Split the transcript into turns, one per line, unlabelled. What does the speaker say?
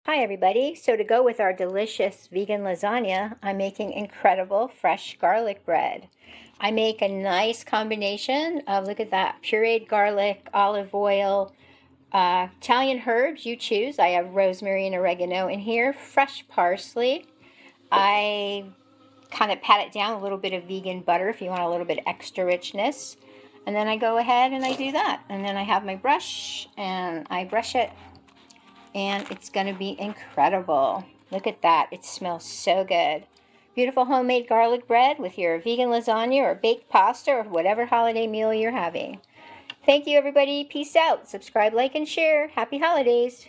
Hi everybody. So to go with our delicious vegan lasagna, I'm making incredible fresh garlic bread. I make a nice combination of, look at that, pureed garlic, olive oil, Italian herbs, you choose. I have rosemary and oregano in here, fresh parsley. I kind of pat it down, a little bit of vegan butter if you want a little bit extra richness. And then I go ahead and I do that. And then I have my brush and I brush it. And it's going to be incredible. Look at that. It smells so good. Beautiful homemade garlic bread with your vegan lasagna or baked pasta or whatever holiday meal you're having. Thank you, everybody. Peace out. Subscribe, like, and share. Happy holidays.